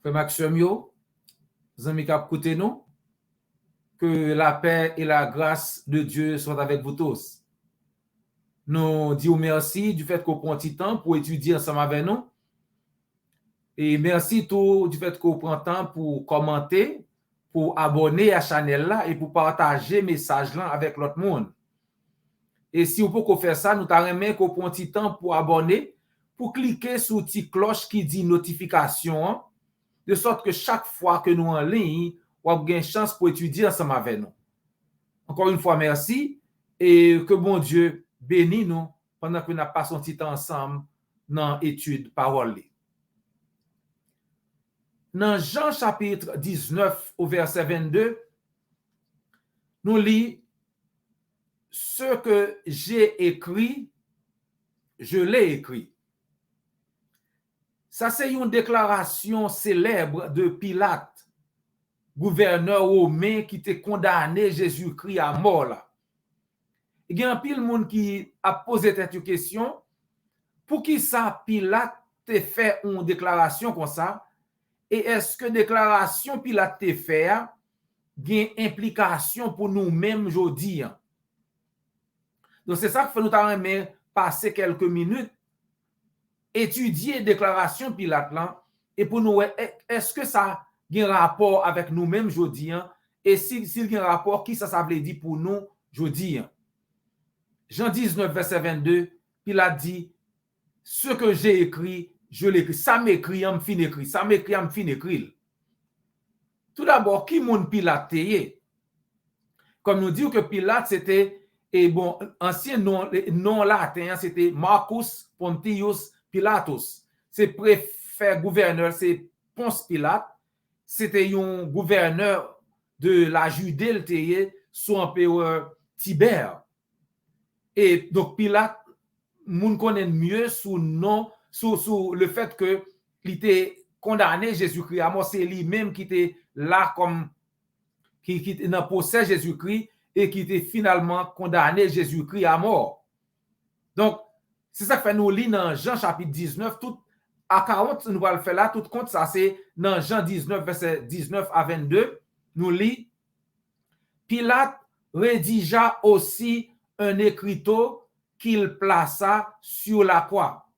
Frère Maxime yo, zami kap koute nous, que la paix et la grâce de Dieu soient avec vous tous. Nous disons merci du fait qu'on prend un petit temps pour étudier ensemble avec nous. Et merci tout du fait qu'on prend temps pour commenter, pour abonner à la chaîne là et pour partager message là avec l'autre monde. Et si vous pouvez faire ça, nous t'aimerais qu'on prend un petit temps pour abonner, pour cliquer sur la petite cloche qui dit notification, de sorte que chaque fois que nous en ligne, on a une chance pour étudier ensemble avec nous. Encore une fois, merci et que bon Dieu bénisse nous pendant que nous passons un petit temps ensemble dans l'étude parole. Dans Jean chapitre 19 au verset 22, nous lisons ce que j'ai écrit, je l'ai écrit. Ça, c'est une déclaration célèbre de Pilate, gouverneur romain qui était condamné Jésus-Christ à mort là. Il y a un pile de monde qui a posé cette question, pour qui ça Pilate te fait une déclaration comme ça, et est-ce que déclaration Pilate te fait a une implication pour nous-mêmes aujourd'hui? Donc c'est ça que nous t'aimerais passer quelques minutes, étudier déclaration Pilate là, et pour nous, est-ce que ça a un rapport avec nous-mêmes aujourd'hui? Et s'il y a un rapport, qui ça veut dire pour nous aujourd'hui? Jean 19, verset 22, Pilate dit, ce que j'ai écrit, je l'écris. Ça m'écrit, on me fin écrit. Ça m'écrit, on me fin écrit. Tout d'abord, qui moun Pilate est? Comme nous disons que Pilate, c'était, et bon, ancien nom latin, c'était Marcus Pontius Pilatus. C'est préfet gouverneur, c'est Ponce Pilate. C'était un gouverneur de la Judée, sous empereur Tibère. Et donc, Pilate, moun connaît mieux sous nom, sous le fait que il était condamné Jésus-Christ à mort, c'est lui-même qui était là comme qui était dans procès Jésus-Christ et qui était finalement condamné Jésus-Christ à mort. Donc, c'est ça que fait nous lire dans Jean chapitre 19, tout à 40, nous allons le faire là, tout compte ça, c'est dans Jean 19, verset 19 à 22, nous lisons, Pilate rédigea aussi un écriteau qu'il plaça sur la croix.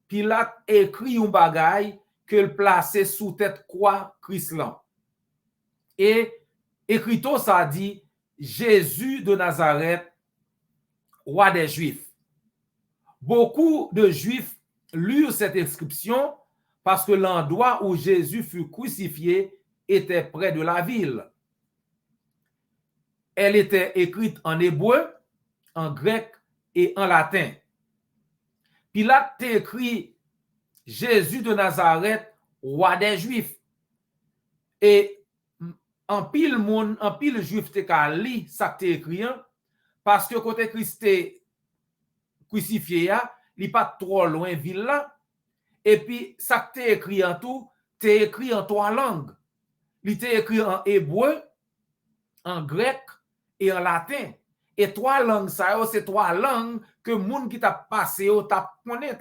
Pilate écrit un bagay qu'il plaçait sous tête croix Christ là. Et écriteau ça dit Jésus de Nazareth, roi des Juifs. Beaucoup de Juifs lurent cette inscription parce que l'endroit où Jésus fut crucifié était près de la ville. Elle était écrite en hébreu, en grec et en latin. Pilate écrit Jésus de Nazareth, roi des Juifs. Et en pile monde, en pile juif te ka li ça te écrit parce que côté Christ crucifié il pas trop loin ville là et puis ça te écrit en tout, te écrit en trois langues. Il te écrit en hébreu, en grec et en latin. Et trois langues ça c'est trois langues que monde qui t'a passé t'a connaît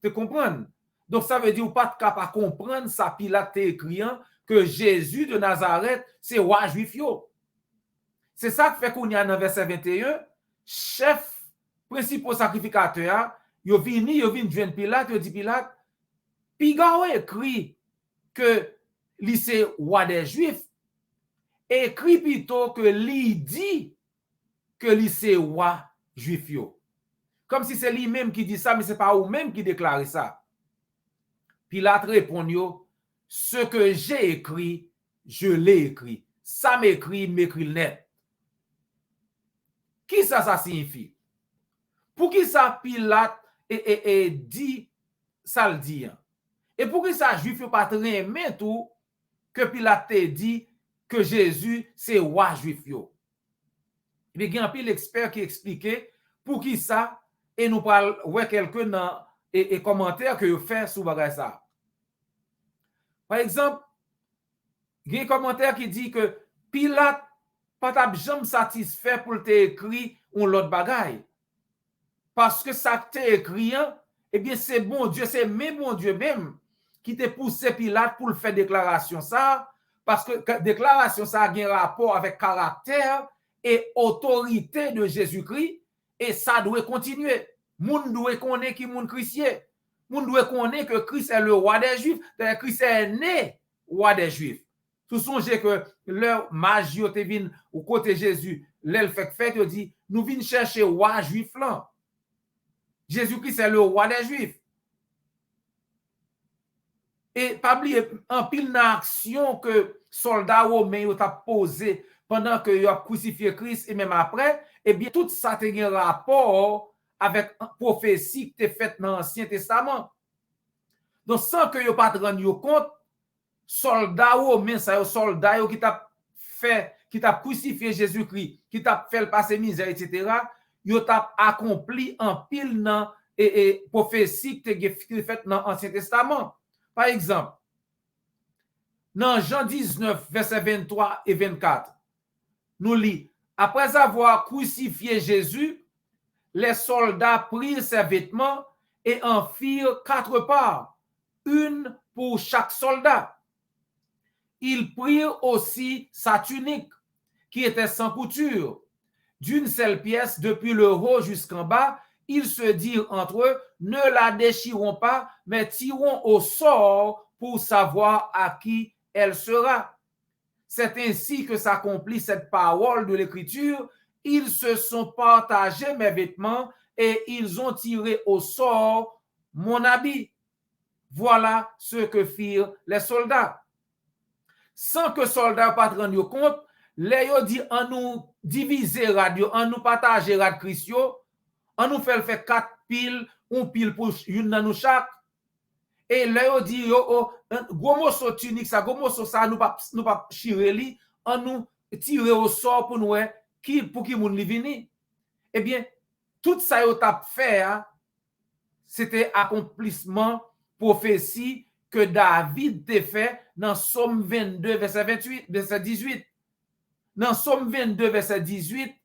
te comprendre. Donc ça veut dire ou pas capable comprendre ça Pilate écrit que Jésus de Nazareth c'est roi juif yo. C'est ça qui fait qu'on y a dans verset 21, chef principal sacrificateur, yo vini joindre Pilate, yo dit Pilate, Piga écrit que lui c'est roi des juifs, écrit plutôt que lui dit que lui c'est roi juif yo. Comme si c'est lui-même qui dit ça, mais c'est pas vous-même qui déclare ça. Pilate répond yo, ce que j'ai écrit, je l'ai écrit. Ça m'écrit net. Qui ça signifie? Pour qui ça Pilate dit ça le dit? Et pour qui ça juif pas très aimé tout que Pilate dit que Jésus c'est roi juif yo? Il y a un pile expert qui expliquait pour qui ça et nous parle ouais quelqu'un dans et commentaire que vous fait sur bagay ça. Par exemple, il y a un commentaire qui dit que Pilate pas t'a jamais satisfait pour t'écrire un l'autre bagaille. Parce que ça t'écrit, eh bien c'est bon Dieu, c'est même bon Dieu même qui te pousse Pilate pour le faire déclaration ça, parce que déclaration ça a un rapport avec caractère et autorité de Jésus-Christ, et ça doit continuer. Moun doit connaître qui moun chrétien. Moun doit connaître que Christ est le roi des Juifs, c'est-à-dire Christ est né roi des Juifs. Tout songez que leur magie te vin au côté Jésus, l'elle fait fête, il dit, nous venons chercher roi juif là. Jésus-Christ est le roi des Juifs. Et pas oublier en pile d'action que soldats romains ont posé pendant que ils ont crucifié Christ et même après, eh bien tout ça a un rapport avec une prophétie qui est faite dans l'Ancien Testament. Donc sans que vous pas rendu compte, soldats romains, ça soldats qui t'a fait, qui t'a crucifié Jésus-Christ, qui t'a fait le passer misère, etc., ils t'a accompli en pile dans et prophétie qui est faite dans l'Ancien Testament. Par exemple, dans Jean 19, versets 23 et 24, nous lisons, après avoir crucifié Jésus, les soldats prirent ses vêtements et en firent 4 parts, une pour chaque soldat. Ils prirent aussi sa tunique, qui était sans couture, d'une seule pièce depuis le haut jusqu'en bas. Ils se dirent entre eux, ne la déchirons pas, mais tirons au sort pour savoir à qui elle sera. C'est ainsi que s'accomplit cette parole de l'Écriture. Ils se sont partagés mes vêtements et ils ont tiré au sort mon habit. Voilà ce que firent les soldats. Sans que les soldats ne pas rendre compte, les yo dit en nous diviser radio, en nous partager radio Christio, on nous fait 4 piles, une pile pour une dans nous chaque. Et là, on dit, gros morceau tunique, ça, gros morceau ça, nous pas chirer li, on nous tirer au sort pour nous, pour qui moun li vini. Eh bien, tout ça, yo t'a fait, c'était accomplissement, prophétie que David t'a fait dans Somme 22, verset 28, verset 18. Dans Somme 22, verset 18,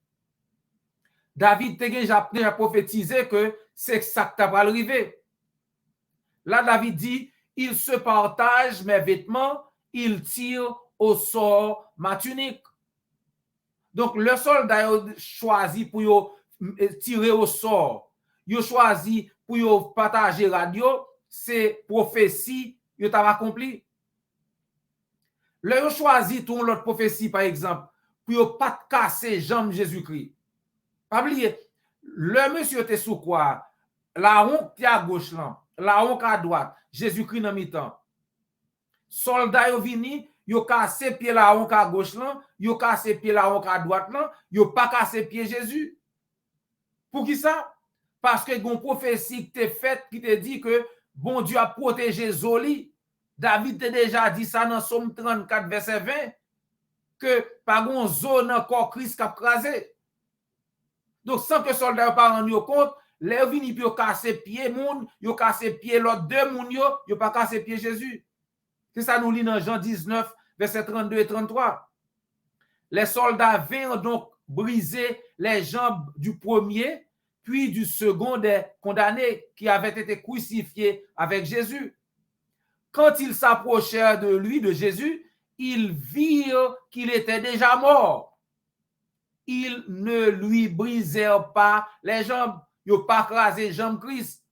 David t'a déjà prophétisé que c'est ça qui va arriver. Là, David dit, il se partage mes vêtements, il tire au sort ma tunique. Donc, le soldat a choisi pour tirer au sort. Il a choisi pour partager radio, c'est prophétie, il a accompli. Le a choisi tout l'autre prophétie, par exemple, pour ne pas casser jambes Jésus-Christ. Pas oublier, le monsieur était sous quoi? La honte à gauche là, la honte à droite, Jésus-Christ dans mi-temps. Soldats yo vini, yo cassé pied la honte à gauche là, yo cassé pied la honte à droite là, yo pas cassé pied Jésus. Pour qui ça? Parce que une prophétie qui t'est faite qui te dit que bon Dieu a protégé Zoli. David t'a déjà dit ça dans Somme 34 verset 20 que par une zone encore Christ qui a crasé. Donc sans que soldats pas rendu compte, les vini puis yo casser pied moun, yo casser pied l'autre deux moun yo pas casser pied Jésus. C'est ça nous lit dans Jean 19 verset 32 et 33. Les soldats vinrent donc briser les jambes du premier puis du second des condamnés qui avaient été crucifiés avec Jésus. Quand ils s'approchèrent de lui, de Jésus, ils virent qu'il était déjà mort. Ils ne lui brisèrent pas les jambes. Ils n'ont pas crasé les jambes Christ.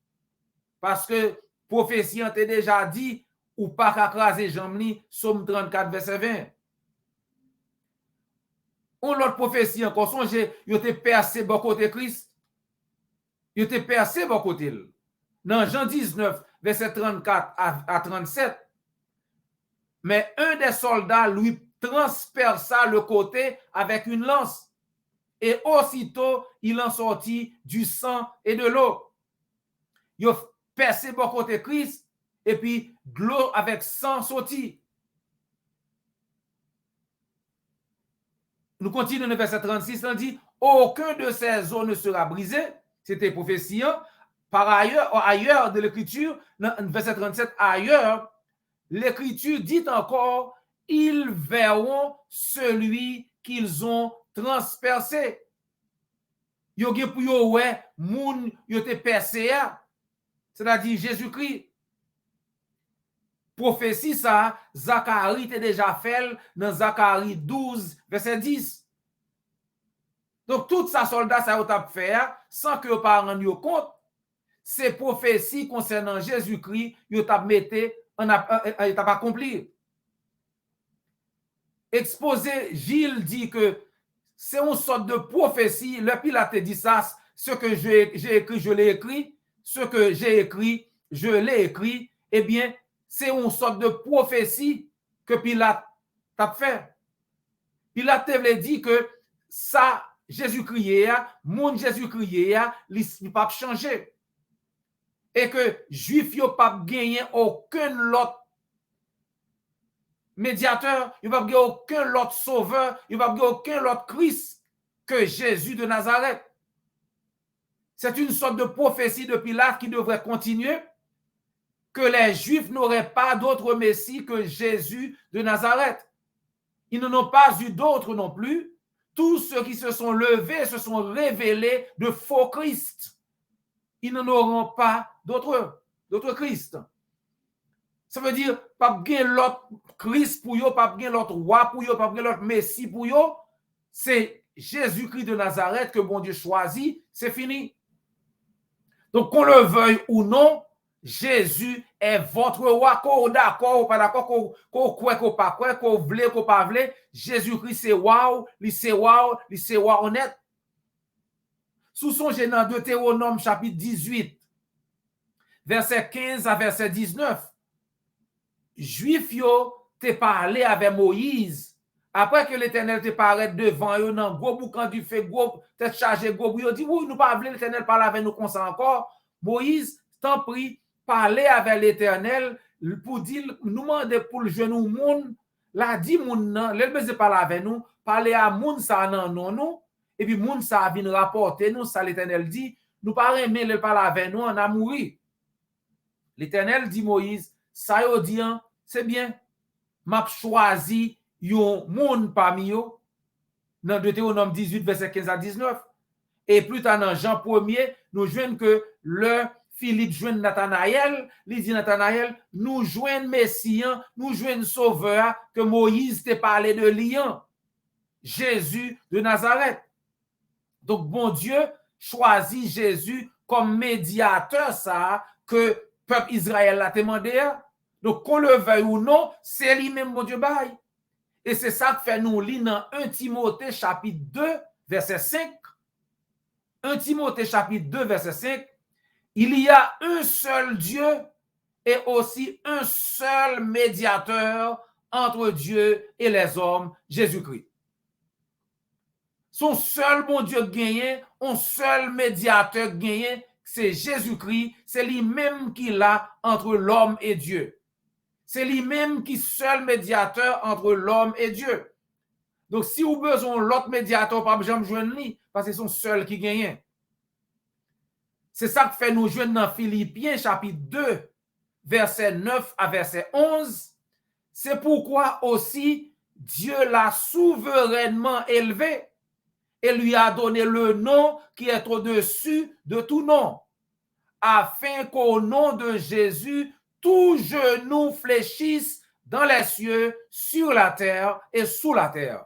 Parce que prophétie a déjà dit, ou pas crasé les jambes ni, Somme 34, verset 20. On l'autre prophétie encore, songez, ils ont percé bon côté Christ. Ils ont percé bon côté. Dans Jean 19, verset 34 à 37, mais un des soldats lui transperça le côté avec une lance. Et aussitôt, il en sortit du sang et de l'eau. Il a percé pour côté Christ, et puis de l'eau avec sang sorti. Nous continuons le verset 36, on dit, aucun de ces os ne sera brisé. C'était prophétie. Par ailleurs de l'écriture, dans verset 37, ailleurs, l'écriture dit encore, ils verront celui qu'ils ont transpercé. Yo gen pou yo wè moun yo te percé, c'est-à-dire Jésus-Christ. prophétie ça, Zacharie était déjà fait dans Zacharie 12, verset 10. Donc, tout ça, soldat, ça a fait sans que vous ne rendiez compte. Ces prophéties concernant Jésus-Christ, vous avez accompli. Exposé, Gilles dit que c'est une sorte de prophétie. Le Pilate dit ça, ce que j'ai écrit, je l'ai écrit. Ce que j'ai écrit, je l'ai écrit. Eh bien, c'est une sorte de prophétie que Pilate a fait. Pilate veut dire que ça, Jésus-Christ, mon Jésus-Christ, il ne pas changer. Et que Juif n'ont pas gagné aucun autre médiateur, il n'y a pas aucun autre sauveur, il n'y a pas aucun autre Christ que Jésus de Nazareth. C'est une sorte de prophétie de Pilate qui devrait continuer, que les Juifs n'auraient pas d'autre Messie que Jésus de Nazareth. Ils n'en ont pas eu d'autres non plus. Tous ceux qui se sont levés se sont révélés de faux Christ. Ils n'en auront pas d'autres Christ. Ça veut dire, pas bien l'autre Christ pour eux, pas bien l'autre roi pour eux, pas bien l'autre Messie pour eux. C'est Jésus-Christ de Nazareth que bon Dieu choisit, c'est fini. Donc, qu'on le veuille ou non, Jésus est votre roi. Qu'on d'accord ou pas d'accord, qu'on croit qu'on pas croit, qu'on voulait qu'on pas voulait, Jésus-Christ c'est wow, c'est honnête. Sous son dans Deutéronome chapitre 18, verset 15 à verset 19, Juif yo te parlé avec Moïse. Après que l'Éternel te paraît devant eux, dans gros boucan du feu, gros tête chargée, gros bouillon, dit oui, nous pas voulons l'Éternel parler avec nous comme ça encore. Moïse, t'en prie, parler avec l'Éternel pour dire, nous demander pour le genou monde, la dit moun nan, l'elle besoin parler avec nous, parler à moun ça nan non nous, et puis moun ça vient rapporter nous, ça l'Éternel dit, nous pas aimer le parler avec nous, on a mouru. L'Éternel dit Moïse, ça yo dit, c'est bien, m'a choisi yon moun parmi yo, dans Deutéronome 18, verset 15 à 19. Et plus tard dans Jean 1er, nous joignons que le Philippe joint Nathanaël, il dit Nathanaël, nous joignons Messie, nous joignons Sauveur, que Moïse t'a parlé de liant, Jésus de Nazareth. Donc, bon Dieu choisit Jésus comme médiateur, ça, que peuple Israël l'a demandé. Donc, qu'on le veuille ou non, c'est lui-même, bon Dieu, bail. Et c'est ça que fait nous lire dans 1 Timothée chapitre 2, verset 5. 1 Timothée chapitre 2, verset 5. Il y a un seul Dieu et aussi un seul médiateur entre Dieu et les hommes, Jésus-Christ. Son seul bon Dieu gagné, un seul médiateur gagné, c'est Jésus-Christ, c'est lui-même qui l'a entre l'homme et Dieu. C'est lui-même qui est seul médiateur entre l'homme et Dieu. Donc, si vous avez besoin de l'autre médiateur, pas besoin de joindre lui, parce que c'est son seul qui gagne. C'est ça que fait nous joindre dans Philippiens chapitre 2, verset 9 à verset 11. C'est pourquoi aussi Dieu l'a souverainement élevé et lui a donné le nom qui est au-dessus de tout nom, afin qu'au nom de Jésus, tout genou fléchisse dans les cieux, sur la terre et sous la terre.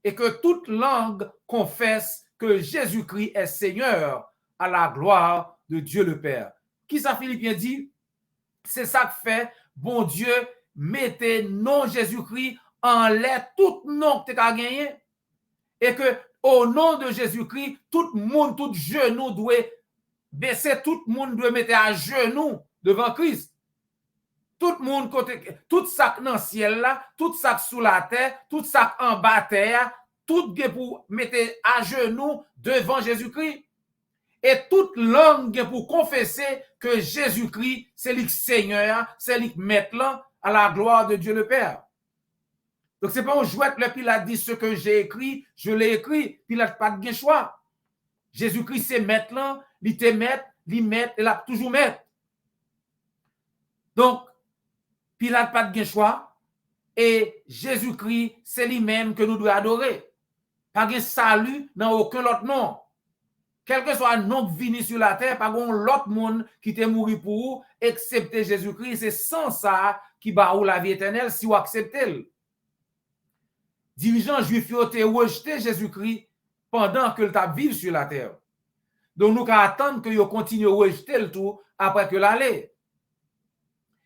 Et que toute langue confesse que Jésus-Christ est Seigneur à la gloire de Dieu le Père. Qui ça Philippiens dit? C'est ça que fait, bon Dieu, mettez nom Jésus-Christ en l'air, tout nom que tu as gagné. Et que au nom de Jésus-Christ, tout le monde, tout genou doit baisser, tout le monde doit mettre à genoux devant Christ. Tout le monde, tout ça dans le ciel là, tout ça sous la terre, tout ça en bas terre, tout pour mettre à genoux devant Jésus-Christ. Et toute langue pour confesser que Jésus-Christ, c'est le Seigneur, c'est le Maître à la gloire de Dieu le Père. Donc, c'est pas un jouet, le Pilate dit ce que j'ai écrit, je l'ai écrit, Pilate pas de choix. Jésus-Christ, c'est Maître là, il te Maître, il Maître, il a toujours Maître. Donc, Pilate pas de choix, et Jésus-Christ, c'est lui-même que nous devons adorer. Pas de salut dans aucun autre nom. Quel que soit le nom qui vient sur la terre, pas de l'autre monde qui t'est mouru pour vous, excepté Jésus-Christ. C'est sans ça qui ba ou la vie éternelle si vous acceptez. Dirigeants juifs ont rejeté Jésus-Christ pendant que le t'a vivre sur la terre. Donc nous attendons que vous continuez à rejeter le tout après que l'aller.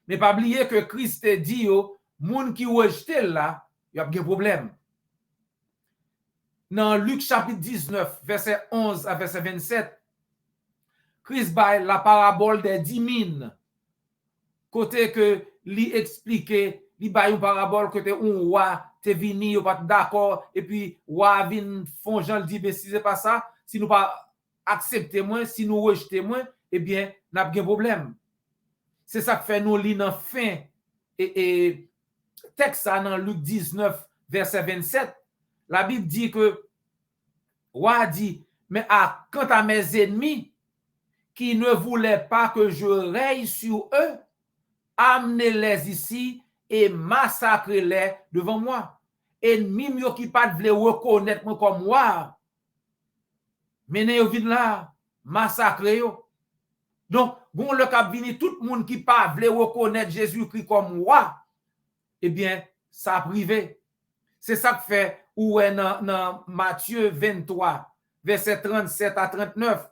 Mais pas oublier que Christ a dit aux gens qui rejettent là, il y a un problème. Dans Luc chapitre 19, verset 11 à verset 27, Christ baille la parabole des 10 mines. Côté que lui expliquer, lui baille une parabole que un roi te vini, pas d'accord, et puis roi vin font Jean le dit, mais si c'est pas ça, si nous pas accepter moins, si nous rejeter moins, eh bien, n'a pas de problème. C'est ça que fait nous lire dans fin et texte ça dans Luc 19 verset 27. La Bible dit que roi dit mais quant à mes ennemis qui ne voulaient pas que je règne sur eux, amenez-les ici et massacrez-les devant moi. Ennemis qui pas voulaient reconnaître moi comme roi, menez au vide là, massacrez yo. Donc, bon, le cap vini, tout le monde qui pas voulait reconnaître Jésus-Christ comme roi, eh bien, ça a privé. C'est ça que fait, ou dans Matthieu 23, verset 37 à 39,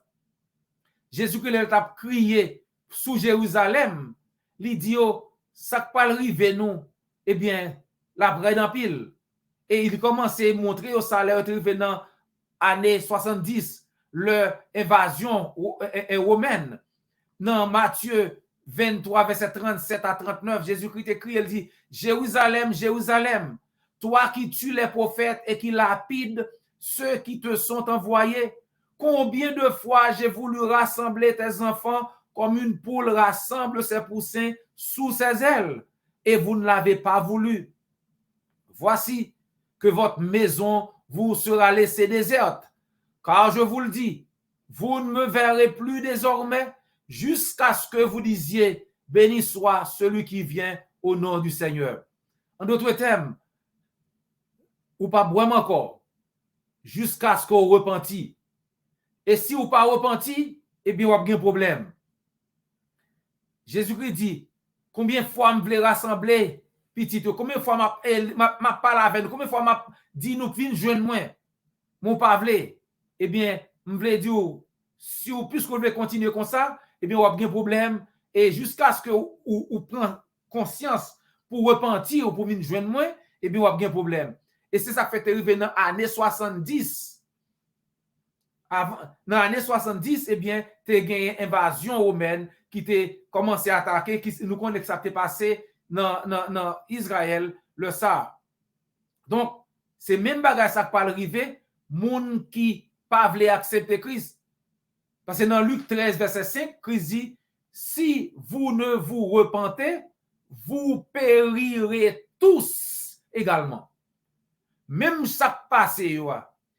Jésus-Christ a crié sous Jérusalem, il dit, oh, ça pas arrivé nous, eh bien, la vraie dans pile. Et il commence à montrer au salaire arrivé dans l'année 70, l'invasion romaine. Dans Matthieu 23, verset 37 à 39, Jésus-Christ écrit, il dit, Jérusalem, Jérusalem, toi qui tues les prophètes et qui lapides ceux qui te sont envoyés, combien de fois j'ai voulu rassembler tes enfants comme une poule rassemble ses poussins sous ses ailes, et vous ne l'avez pas voulu. Voici que votre maison vous sera laissée déserte, car je vous le dis, vous ne me verrez plus désormais jusqu'à ce que vous disiez, béni soit celui qui vient au nom du Seigneur. En d'autres termes, ou pas vraiment encore, jusqu'à ce qu'on repentit. Et si vous pas repenti, eh bien, vous avez un problème. Jésus-Christ dit, combien de fois je voulais rassembler, petit, combien de fois m'a parlé avec nous, combien de fois m'a dit nous venons joindre moi, mon pas voulez. Eh bien, je voulais dire, si vous, puisque vous voulez continuer comme ça, eh bien, vous avez un problème. Et jusqu'à ce que vous preniez conscience pour repentir ou pour venir joindre moi, eh bien, vous avez un problème. Et c'est ça qui fait arriver dans l'année 70. Dans l'année 70, eh bien, tu as gagné une invasion romaine qui t'a commencé à attaquer, qui nous connaît que ça t'est passé dans Israël, le Sahara. Donc, c'est même bagage ça qui peut arriver, moun qui pas voulu accepter Christ. Parce que dans Luc 13, verset 5, Christ dit, si vous ne vous repentez, vous périrez tous également. Même ça qui passe,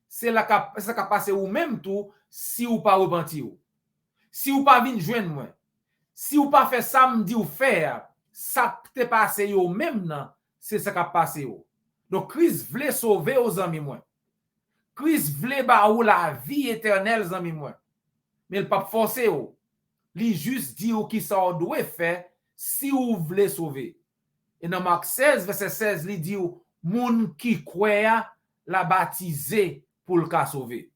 c'est ça qui passe ou même tout, si vous pas repenti. Si vous pas venir joindre moi, si vous pas fait ça me dit ou faire, ça qui t'est passé ou même non, c'est ça qui passe. Donc Christ voulait sauver aux amis moi. Christ voulait ba ou la vie éternelle amis moi. Mais il pas forcer ou. Il juste dit ou qui ça doit faire si vous voulez sauver. Et dans Marc 16 verset 16, il dit ou moun qui croit la baptiser pour le cas sauver.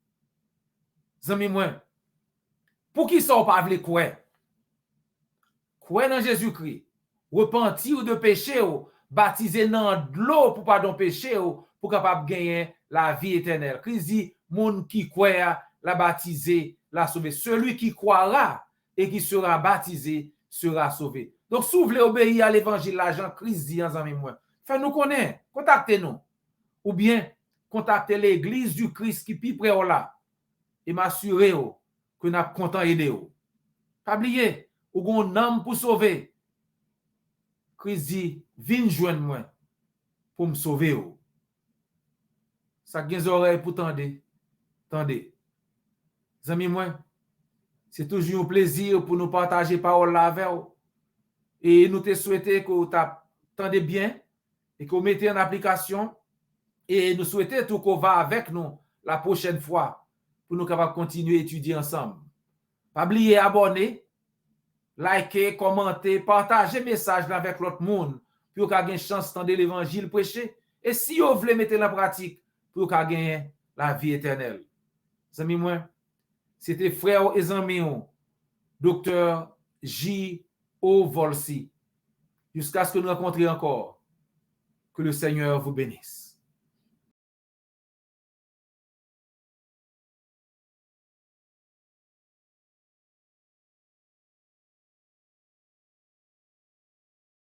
Zami moi, pour qui ça pas vle croire? Croire dans Jésus-Christ, repentir de péché ou baptiser dans l'eau pour pardon péché ou pour capable gagner la vie éternelle. Christ dit moun qui croit la baptiser, la sauver. Celui qui croira et qui sera baptisé sera sauvé. Donc si vous voulez obéir à l'évangile, la Jean-Christ dit en zami moi, faites-nous connaître, contactez-nous ou bien contactez l'église du Christ qui pi près là et m'assurer que nous sommes contents d'aider. Pas oublier, ou gon âme pour sauver. Christ dit, viens joindre moi pour me sauver. Ça gen oreilles pour tendre. Tendez. Amis moi, c'est toujours un plaisir pour nous partager parole là avec vous. Et nous te souhaiter que vous tendez bien et que vous mettez en application. Et nous souhaitons tout qu'on va avec nous la prochaine fois pour nous capables continuer à étudier ensemble. Pas oublier abonner, liker, commenter, partager message avec l'autre monde pour qu'on ait une chance d'entendre l'évangile prêché. Et si vous voulez mettre en pratique, pour qu'on ait la vie éternelle. Amis moi, c'était frère et amis, docteur J.O. Volsi. Jusqu'à ce que nous rencontrions encore. Que le Seigneur vous bénisse.